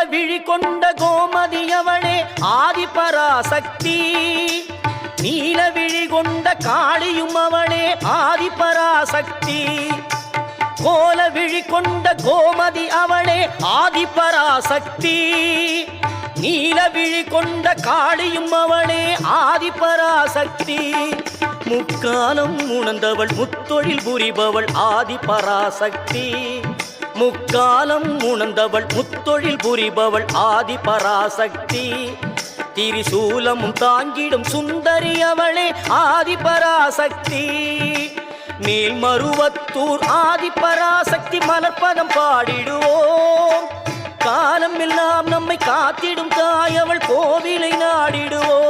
விழி கொண்ட கோமதியவளே ஆதிபராசக்தி. நீல விழி கொண்ட காளியும் அவளே ஆதிபராசக்தி. கோல விழி கொண்ட கோமதி அவளே ஆதிபராசக்தி. நீல விழி கொண்ட காளியும் அவளே ஆதிபராசக்தி. முக்காலம் உணர்ந்தவள் முத்தொழில் புரிபவள் ஆதிபராசக்தி. முக்காலம் உணர்ந்தவள் முத்தொழில் புரிபவள் ஆதிபராசக்தி. திரிசூலமும் தாங்கிடும் சுந்தரி அவளே ஆதிபராசக்தி. மேல்மருவத்தூர் ஆதிபராசக்தி மலர்பதம் பாடிடுவோம். காலம் எல்லாம் நம்மை காத்திடும் தாய் அவள் கோவிலை நாடிடுவோம்.